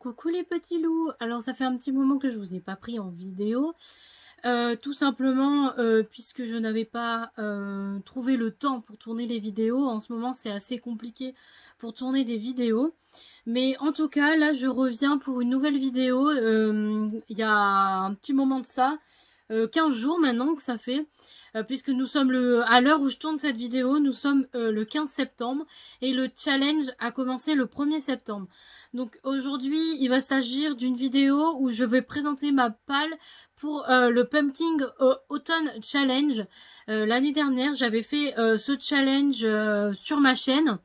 Coucou les petits loups. Alors ça fait un petit moment que je vous ai pas pris en vidéo, tout simplement puisque je n'avais pas trouvé le temps pour tourner les vidéos. En ce moment c'est assez compliqué pour tourner des vidéos, mais en tout cas là je reviens pour une nouvelle vidéo. Il y a un petit moment de ça, 15 jours maintenant que ça fait. Puisque nous sommes à l'heure où je tourne cette vidéo, nous sommes le 15 septembre et le challenge a commencé le 1er septembre. Donc aujourd'hui, il va s'agir d'une vidéo où je vais présenter ma palle pour le Pumpkin Autumn Challenge. L'année dernière, j'avais fait ce challenge sur ma chaîne.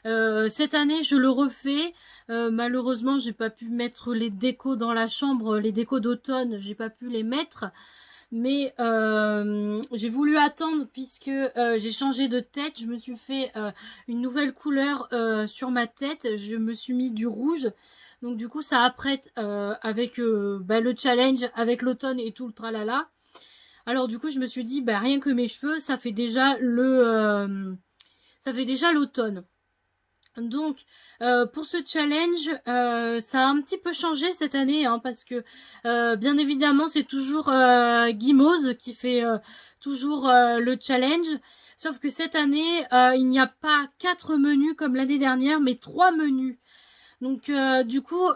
Cette année, je le refais. Malheureusement, j'ai pas pu mettre les décos dans la chambre, les décos d'automne, j'ai pas pu les mettre. Mais j'ai voulu attendre puisque j'ai changé de tête. Je me suis fait une nouvelle couleur sur ma tête. Je me suis mis du rouge. Donc du coup ça apprête avec le challenge, avec l'automne et tout le tralala. Alors du coup je me suis dit rien que mes cheveux, ça fait déjà l'automne. Donc pour ce challenge, ça a un petit peu changé cette année, hein, parce que bien évidemment c'est toujours Guimauze qui fait toujours le challenge, sauf que cette année il n'y a pas 4 menus comme l'année dernière, mais 3 menus. Donc du coup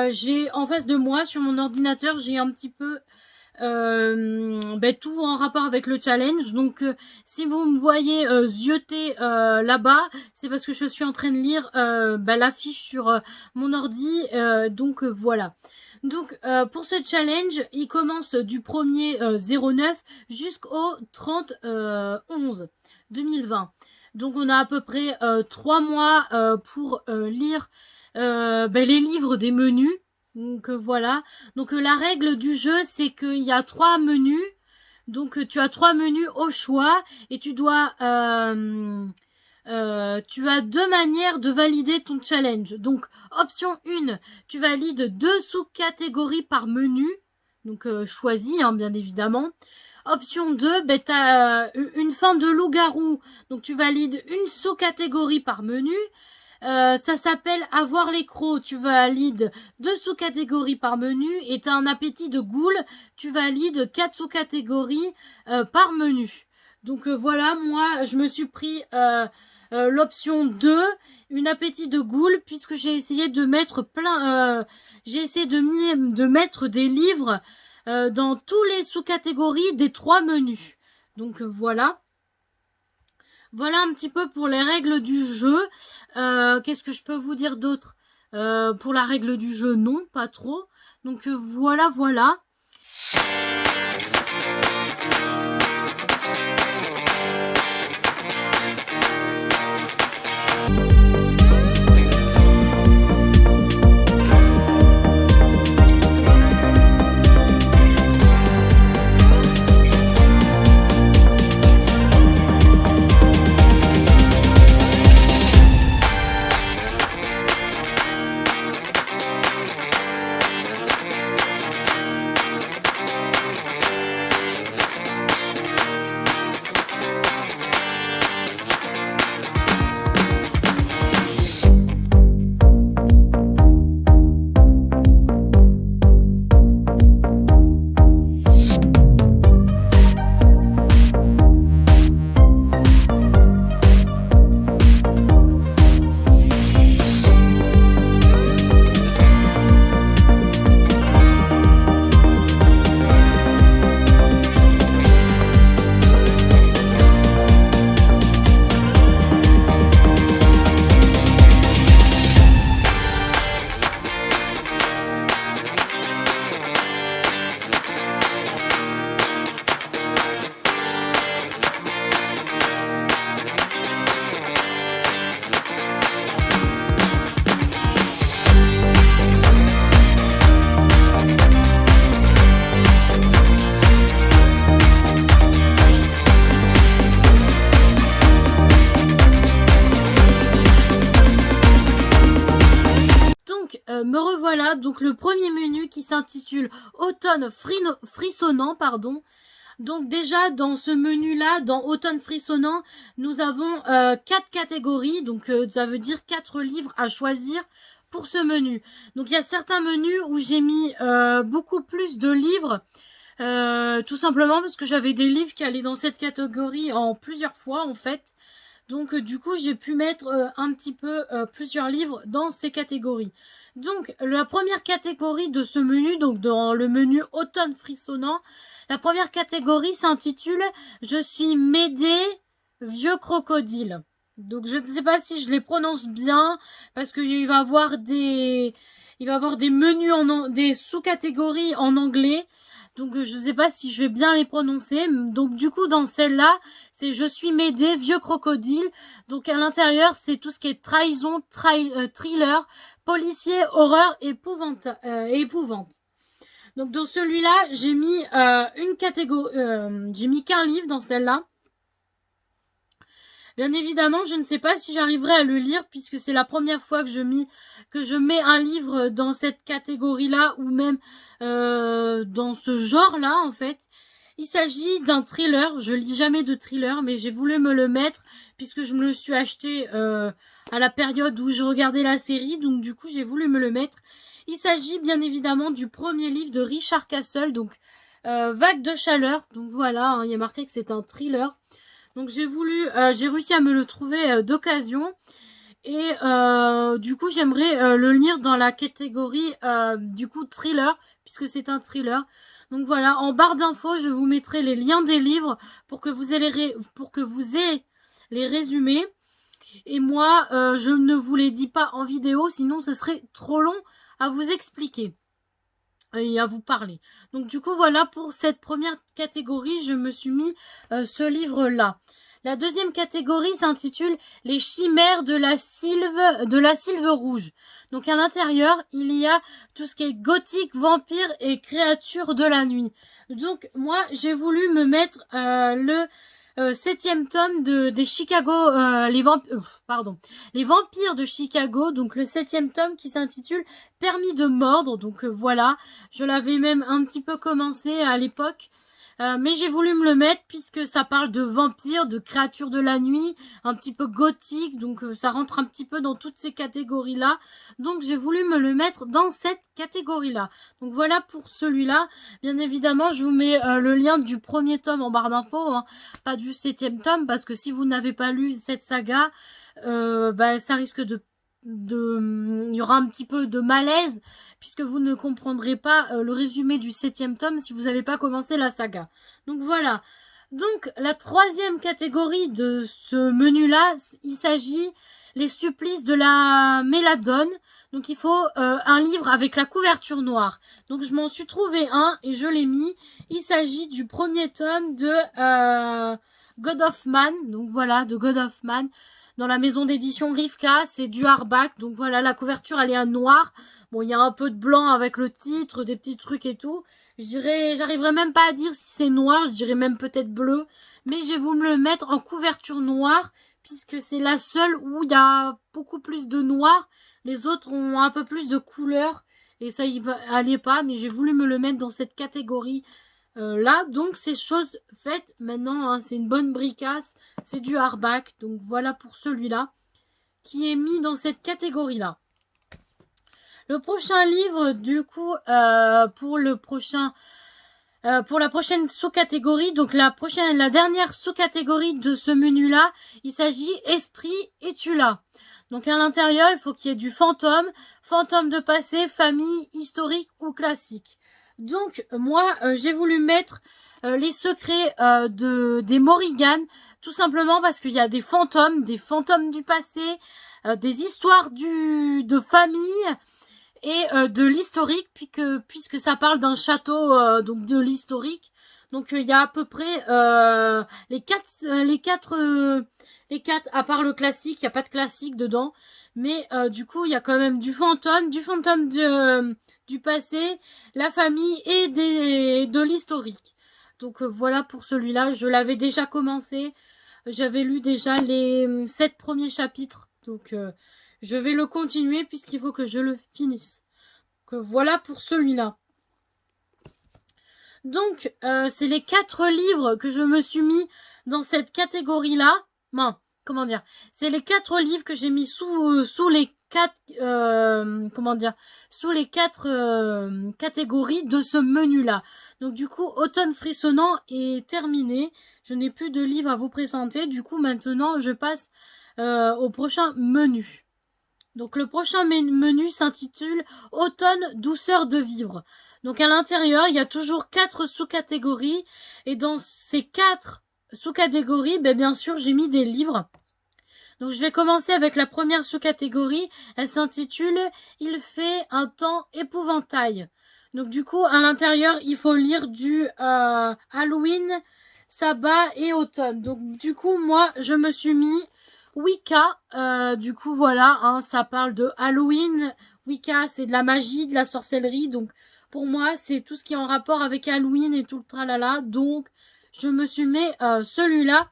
j'ai en face de moi sur mon ordinateur, j'ai un petit peu tout en rapport avec le challenge. Donc si vous me voyez zioter là-bas, c'est parce que je suis en train de lire l'affiche sur mon ordi. Donc voilà. Donc pour ce challenge, il commence du 1er 09 jusqu'au 30 11 2020. Donc on a à peu près 3 mois pour lire les livres des menus. Donc voilà. Donc la règle du jeu, c'est qu'il y a 3 menus. Donc tu as 3 menus au choix et tu dois tu as 2 manières de valider ton challenge. Donc option 1, tu valides 2 sous-catégories par menu. Donc choisis bien évidemment. Option 2, tu as une fin de loup-garou. Donc tu valides une sous-catégorie par menu. Ça s'appelle avoir les crocs, tu valides 2 sous-catégories par menu, et t'as un appétit de goule, tu valides 4 sous-catégories par menu. Donc voilà, moi je me suis pris l'option 2, une appétit de goule, puisque j'ai essayé de mettre de mettre des livres dans tous les sous-catégories des 3 menus. Donc voilà. Voilà un petit peu pour les règles du jeu. Qu'est-ce que je peux vous dire d'autre? Pour la règle du jeu, non, pas trop. Donc voilà. Me revoilà, donc le premier menu qui s'intitule Automne frissonnant, pardon. Donc déjà dans ce menu là, dans Automne frissonnant, nous avons 4 catégories, donc ça veut dire 4 livres à choisir pour ce menu. Donc il y a certains menus où j'ai mis beaucoup plus de livres, tout simplement parce que j'avais des livres qui allaient dans cette catégorie en plusieurs fois en fait. Donc du coup j'ai pu mettre un petit peu plusieurs livres dans ces catégories. Donc la première catégorie de ce menu, donc dans le menu automne frissonnant, la première catégorie s'intitule Je suis Médée, vieux crocodile. Donc je ne sais pas si je les prononce bien parce qu'il va y avoir des menus des sous-catégories en anglais. Donc je ne sais pas si je vais bien les prononcer. Donc du coup dans celle-là, c'est Je suis Médée, vieux crocodile. Donc à l'intérieur, c'est tout ce qui est trahison, thriller, policier, horreur, épouvante. Donc dans celui-là, j'ai mis une catégorie, j'ai mis qu'un livre dans celle-là. Bien évidemment, je ne sais pas si j'arriverai à le lire puisque c'est la première fois que je mets un livre dans cette catégorie-là ou même dans ce genre-là en fait. Il s'agit d'un thriller. Je lis jamais de thriller, mais j'ai voulu me le mettre puisque je me le suis acheté à la période où je regardais la série. Donc du coup, j'ai voulu me le mettre. Il s'agit bien évidemment du premier livre de Richard Castle, donc Vague de chaleur. Donc voilà, hein, il y a marqué que c'est un thriller. Donc j'ai réussi à me le trouver d'occasion. Et du coup, j'aimerais le lire dans la catégorie du coup thriller, puisque c'est un thriller. Donc voilà, en barre d'infos, je vous mettrai les liens des livres pour que vous ayez les résumés. Et moi, je ne vous les dis pas en vidéo, sinon ce serait trop long à vous expliquer et à vous parler. Donc du coup, voilà, pour cette première catégorie, je me suis mis ce livre-là. La deuxième catégorie s'intitule Les chimères de la sylve rouge. Donc à l'intérieur, il y a tout ce qui est gothique, vampire et créatures de la nuit. Donc moi, j'ai voulu me mettre le 7e tome des Chicago, les vampires de Chicago, donc le 7e tome qui s'intitule Permis de mordre. Donc voilà, je l'avais même un petit peu commencé à l'époque. Mais j'ai voulu me le mettre puisque ça parle de vampires, de créatures de la nuit, un petit peu gothique, donc ça rentre un petit peu dans toutes ces catégories-là. Donc j'ai voulu me le mettre dans cette catégorie-là. Donc voilà pour celui-là. Bien évidemment, je vous mets le lien du premier tome en barre d'infos, hein, pas du 7e tome, parce que si vous n'avez pas lu cette saga, ça risque il y aura un petit peu de malaise puisque vous ne comprendrez pas le résumé du 7e tome si vous n'avez pas commencé la saga. Donc voilà. Donc la troisième catégorie de ce menu-là, il s'agit les supplices de la méladone. Donc il faut un livre avec la couverture noire. Donc je m'en suis trouvé un et je l'ai mis. Il s'agit du premier tome de God of Man. Donc voilà, de God of Man. Dans la maison d'édition Rivka, c'est du hardback. Donc voilà, la couverture elle est en noir. Bon, il y a un peu de blanc avec le titre, des petits trucs et tout. J'arriverai même pas à dire si c'est noir, je dirais même peut-être bleu. Mais je vais vous le mettre en couverture noire, puisque c'est la seule où il y a beaucoup plus de noir. Les autres ont un peu plus de couleur, et ça y allait pas, mais j'ai voulu me le mettre dans cette catégorie là. Donc c'est chose faite maintenant, hein, c'est une bonne bricasse, c'est du hardback. Donc voilà pour celui-là, qui est mis dans cette catégorie-là. Le prochain livre, du coup, pour la prochaine sous-catégorie, donc la dernière sous-catégorie de ce menu-là, il s'agit Esprit et tu l'as. Donc à l'intérieur, il faut qu'il y ait du fantôme de passé, famille, historique ou classique. Donc moi, j'ai voulu mettre les secrets des Morrigan, tout simplement parce qu'il y a des fantômes du passé, des histoires de famille, et de l'historique puisque ça parle d'un château, donc de l'historique. Donc il y a à peu près les quatre à part le classique, il n'y a pas de classique dedans, mais du coup il y a quand même du fantôme du passé, la famille et de l'historique. Donc voilà pour celui-là, je l'avais déjà commencé, j'avais lu déjà les 7 premiers chapitres, donc je vais le continuer puisqu'il faut que je le finisse. Donc, voilà pour celui-là. Donc, c'est les 4 livres que je me suis mis dans cette catégorie-là. C'est les 4 livres que j'ai mis sous comment dire, sous les 4 catégories de ce menu-là. Donc du coup, Automne frissonnant est terminé. Je n'ai plus de livres à vous présenter. Du coup, maintenant, je passe au prochain menu. Donc le prochain menu s'intitule Automne douceur de vivre. Donc à l'intérieur, il y a toujours 4 sous-catégories. Et dans ces 4 sous-catégories, bien sûr, j'ai mis des livres. Donc je vais commencer avec la première sous-catégorie. Elle s'intitule Il fait un temps épouvantail. Donc du coup, à l'intérieur, il faut lire du Halloween, sabbat et automne. Donc du coup, moi, je me suis mis Wicca. Du coup, voilà, hein, ça parle de Halloween. Wicca, c'est de la magie, de la sorcellerie. Donc pour moi, c'est tout ce qui est en rapport avec Halloween et tout le tralala. Donc je me suis mis celui-là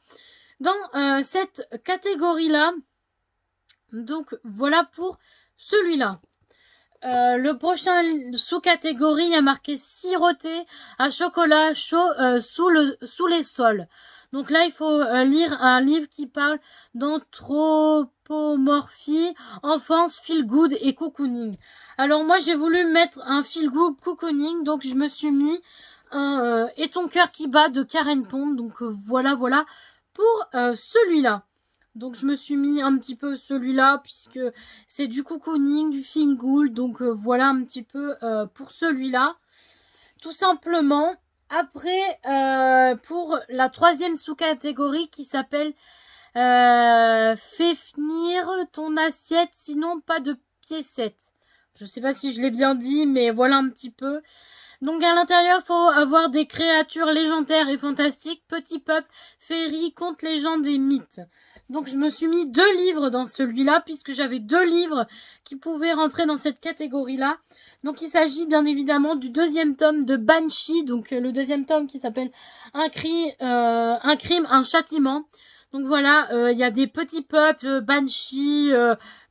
dans cette catégorie-là. Donc voilà pour celui-là. Le prochain sous-catégorie, il y a marqué siroté à chocolat chaud sous les sols. Donc là, il faut lire un livre qui parle d'anthropomorphie, enfance, feel good et cocooning. Alors moi, j'ai voulu mettre un feel good cocooning, donc je me suis mis un Et ton cœur qui bat de Karen Pond. Donc voilà pour celui-là. Donc je me suis mis un petit peu celui-là puisque c'est du cocooning, du feel good. Donc voilà un petit peu pour celui-là. Tout simplement. Après, pour la troisième sous-catégorie qui s'appelle Fais finir ton assiette, sinon pas de piécettes. Je sais pas si je l'ai bien dit, mais voilà un petit peu. Donc à l'intérieur, il faut avoir des créatures légendaires et fantastiques, petits peuples, féeries, contes, légendes et mythes. Donc je me suis mis 2 livres dans celui-là, puisque j'avais 2 livres qui pouvaient rentrer dans cette catégorie-là. Donc il s'agit bien évidemment du 2e tome de Banshee, donc le 2e tome qui s'appelle un crime, un châtiment. Donc voilà, il y a des petits peuples, Banshee,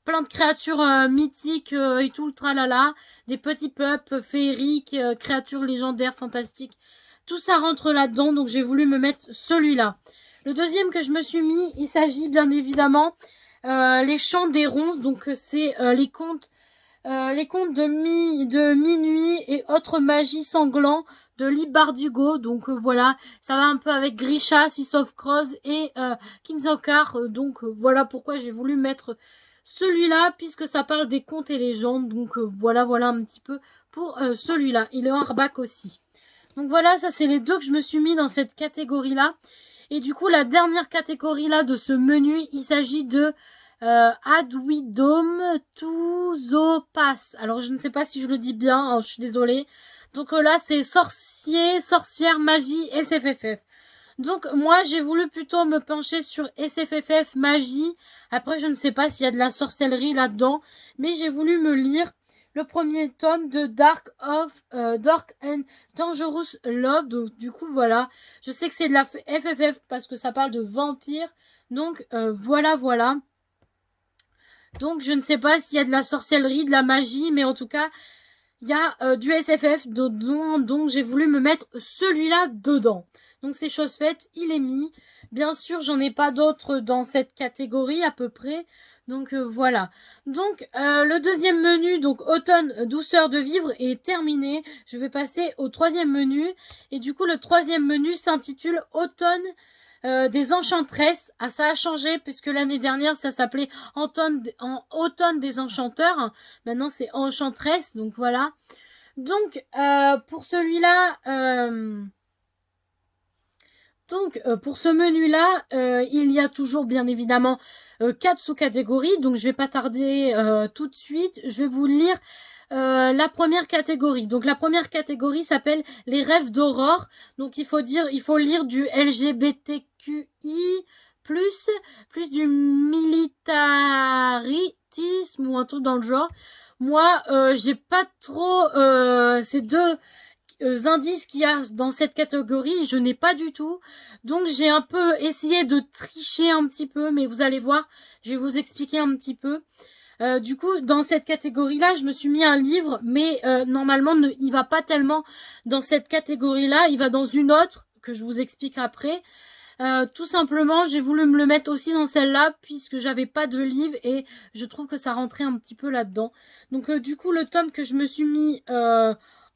plein de créatures mythiques et tout le tralala, des petits peuples féeriques, créatures légendaires, fantastiques. Tout ça rentre là-dedans, donc j'ai voulu me mettre celui-là. Le deuxième que je me suis mis, il s'agit bien évidemment les chants des ronces, donc c'est les contes de minuit et autres magies sanglants de Lee Bardugo. Donc voilà, ça va un peu avec Grisha, Six of Crows et Kinzokar. Donc voilà pourquoi j'ai voulu mettre celui-là, puisque ça parle des contes et légendes. Donc voilà un petit peu pour celui-là. Il est hardback aussi. Donc voilà, ça c'est les 2 que je me suis mis dans cette catégorie-là. Et du coup, la dernière catégorie-là de ce menu, il s'agit de Adwidom Tuzopas. Alors, je ne sais pas si je le dis bien, hein, je suis désolée. Donc là, c'est sorcier, sorcière, magie, SFFF. Donc moi, j'ai voulu plutôt me pencher sur SFFF, magie. Après, je ne sais pas s'il y a de la sorcellerie là-dedans. Mais j'ai voulu me lire le premier tome de Dark and Dangerous Love. Donc du coup, voilà. Je sais que c'est de la FFF parce que ça parle de vampires. Donc voilà. Donc je ne sais pas s'il y a de la sorcellerie, de la magie. Mais en tout cas, il y a du SFF. Donc j'ai voulu me mettre celui-là dedans. Donc c'est chose faite, il est mis. Bien sûr, j'en ai pas d'autres dans cette catégorie à peu près. Donc voilà. Donc le deuxième menu, donc automne douceur de vivre, est terminé. Je vais passer au 3e menu. Et du coup, le 3e menu s'intitule Automne des enchantresses. Ah, ça a changé puisque l'année dernière, ça s'appelait Automne des enchanteurs. Maintenant, c'est Enchantresse. Donc voilà. Donc pour celui-là... pour ce menu-là, il y a toujours bien évidemment 4 sous-catégories. Donc, je vais pas tarder tout de suite. Je vais vous lire la première catégorie. Donc, la première catégorie s'appelle les rêves d'aurore. Donc, il faut lire du LGBTQI+, plus du militarisme ou un truc dans le genre. Moi, j'ai pas trop ces 2 indices qu'il y a dans cette catégorie, je n'ai pas du tout. Donc j'ai un peu essayé de tricher un petit peu, mais vous allez voir, je vais vous expliquer un petit peu. Du coup, dans cette catégorie-là, je me suis mis un livre, mais normalement, il va pas tellement dans cette catégorie-là, il va dans une autre, que je vous explique après. Tout simplement, j'ai voulu me le mettre aussi dans celle-là, puisque j'avais pas de livre, et je trouve que ça rentrait un petit peu là-dedans. Donc du coup, le tome que je me suis mis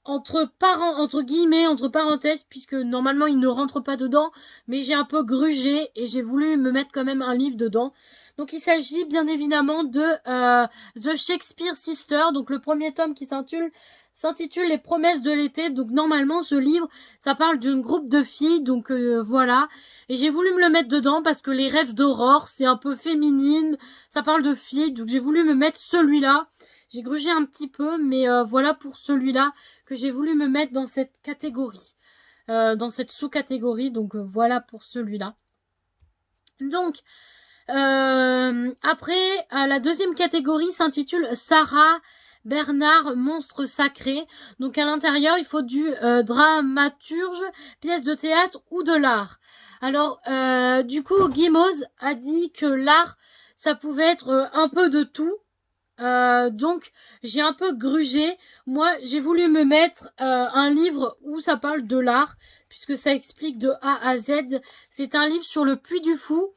entre guillemets, entre parenthèses, puisque normalement il ne rentre pas dedans, mais j'ai un peu grugé, et j'ai voulu me mettre quand même un livre dedans. Donc il s'agit bien évidemment de The Shakespeare Sisters, donc le premier tome qui s'intitule Les promesses de l'été. Donc normalement ce livre, ça parle d'un groupe de filles, donc voilà. Et j'ai voulu me le mettre dedans parce que les rêves d'Aurore, c'est un peu féminine, ça parle de filles, donc j'ai voulu me mettre celui-là. J'ai grugé un petit peu, mais voilà pour celui-là que j'ai voulu me mettre dans cette catégorie, dans cette sous-catégorie, donc voilà pour celui-là. Donc, après, la deuxième catégorie s'intitule Sarah Bernard, monstre sacré. Donc à l'intérieur, il faut du dramaturge, pièce de théâtre ou de l'art. Alors, du coup, Gimoz a dit que l'art, ça pouvait être un peu de tout. Donc, j'ai un peu grugé. Moi, j'ai voulu me mettre un livre où ça parle de l'art, puisque ça explique de A à Z. C'est un livre sur le Puy du Fou.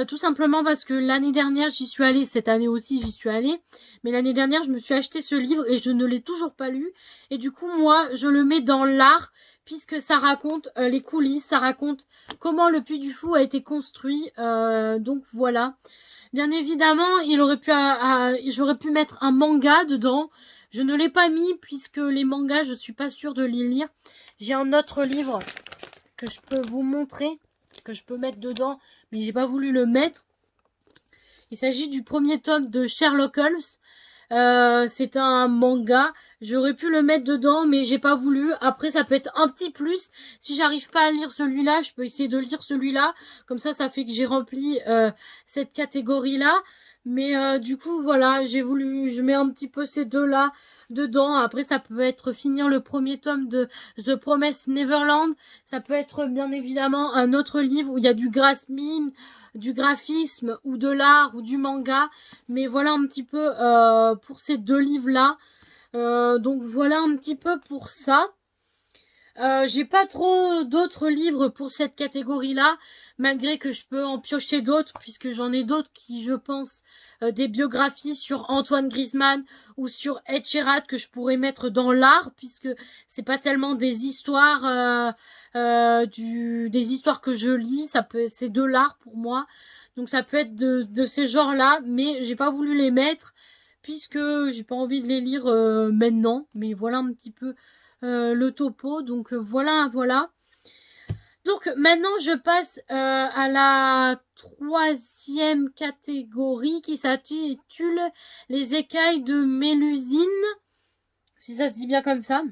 Tout simplement parce que l'année dernière j'y suis allée, cette année aussi j'y suis allée, mais l'année dernière je me suis acheté ce livre et je ne l'ai toujours pas lu, et du coup moi je le mets dans l'art, puisque ça raconte les coulisses, ça raconte comment le Puy du Fou a été construit, donc voilà. Bien évidemment j'aurais pu mettre un manga dedans, je ne l'ai pas mis puisque les mangas je suis pas sûre de les lire. J'ai un autre livre que je peux vous montrer, que je peux mettre dedans, mais j'ai pas voulu le mettre. Il s'agit du premier tome de Sherlock Holmes. C'est un manga. J'aurais pu le mettre dedans, mais j'ai pas voulu. Après, ça peut être un petit plus. Si j'arrive pas à lire celui-là, je peux essayer de lire celui-là. Comme ça fait que j'ai rempli cette catégorie-là. Mais du coup, voilà, je mets un petit peu ces deux-là dedans. Après, ça peut être finir le premier tome de The Promised Neverland. Ça peut être bien évidemment un autre livre où il y a du graphisme ou de l'art ou du manga. Mais voilà un petit peu pour ces deux livres-là. Donc voilà un petit peu pour ça. J'ai pas trop d'autres livres pour cette catégorie-là, malgré que je peux en piocher d'autres, puisque j'en ai d'autres qui, je pense, des biographies sur Antoine Griezmann ou sur Ed Sheeran que je pourrais mettre dans l'art, puisque c'est pas tellement des histoires, des histoires que je lis, c'est de l'art pour moi. Donc ça peut être de ces genres-là, mais j'ai pas voulu les mettre, puisque j'ai pas envie de les lire maintenant. Mais voilà un petit peu le topo, donc voilà. Donc maintenant je passe à la troisième catégorie qui s'intitule Les écailles de Mélusine, si ça se dit bien comme ça.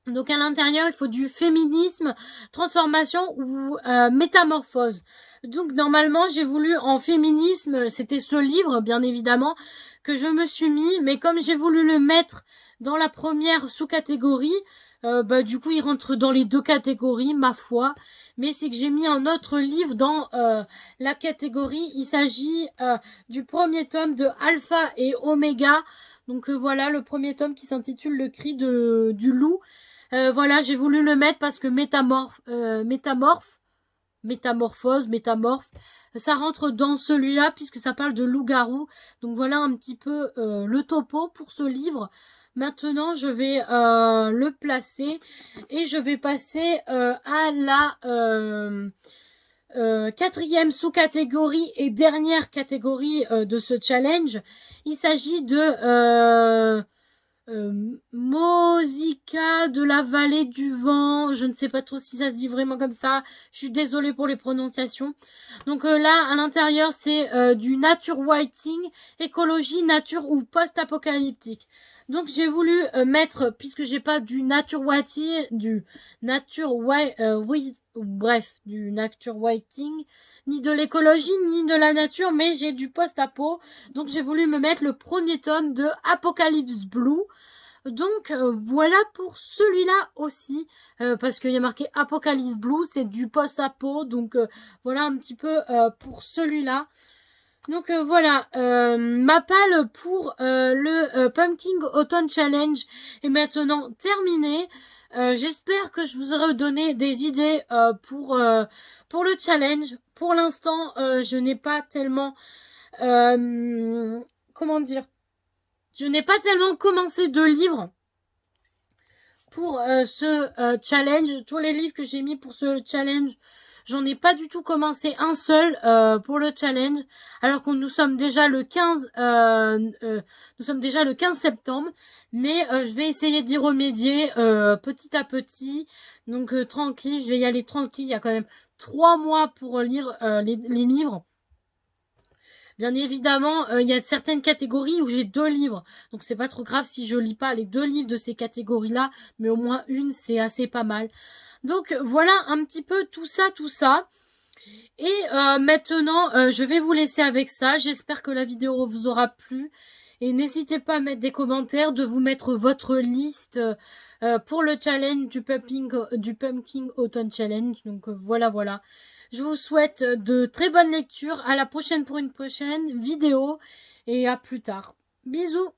Donc à l'intérieur il faut du féminisme, transformation ou métamorphose. Donc normalement j'ai voulu en féminisme, c'était ce livre bien évidemment que je me suis mis, mais comme j'ai voulu le mettre dans la première sous-catégorie, du coup il rentre dans les deux catégories, ma foi. Mais c'est que j'ai mis un autre livre dans la catégorie. Il s'agit du premier tome de Alpha et Oméga. Donc voilà, le premier tome qui s'intitule Le cri du loup. Voilà, j'ai voulu le mettre parce que métamorphose, ça rentre dans celui-là puisque ça parle de loup-garou. Donc voilà un petit peu le topo pour ce livre. Maintenant, je vais le placer et je vais passer à la quatrième sous-catégorie et dernière catégorie de ce challenge. Il s'agit de Mosica de la vallée du vent. Je ne sais pas trop si ça se dit vraiment comme ça. Je suis désolée pour les prononciations. Donc là, à l'intérieur, c'est du nature writing, écologie, nature ou post-apocalyptique. Donc j'ai voulu mettre, puisque j'ai pas du nature writing, du nature writing, ni de l'écologie, ni de la nature, mais j'ai du post-apo. Donc j'ai voulu me mettre le premier tome de Apocalypse Blue. Donc voilà pour celui-là aussi, parce qu'il y a marqué Apocalypse Blue, c'est du post-apo, donc voilà un petit peu pour celui-là. Donc voilà, ma palle pour le Pumpkin Autumn Challenge est maintenant terminée. J'espère que je vous aurai donné des idées pour le challenge. Pour l'instant, je n'ai pas tellement... comment dire? Je n'ai pas tellement commencé de livres pour ce challenge. Tous les livres que j'ai mis pour ce challenge, j'en ai pas du tout commencé un seul pour le challenge, alors que nous sommes déjà le 15 nous sommes déjà le 15 septembre, mais je vais essayer d'y remédier petit à petit. Donc tranquille, je vais y aller tranquille. Il y a quand même 3 mois pour lire les livres. Bien évidemment, il y a certaines catégories où j'ai 2 livres. Donc c'est pas trop grave si je lis pas les 2 livres de ces catégories-là, mais au moins une, c'est assez pas mal. Donc voilà un petit peu tout ça, tout ça. Et maintenant, je vais vous laisser avec ça. J'espère que la vidéo vous aura plu. Et n'hésitez pas à mettre des commentaires, de vous mettre votre liste pour le challenge du Pumpkin Autumn Challenge. Donc voilà, voilà. Je vous souhaite de très bonnes lectures. À la prochaine pour une prochaine vidéo. Et à plus tard. Bisous!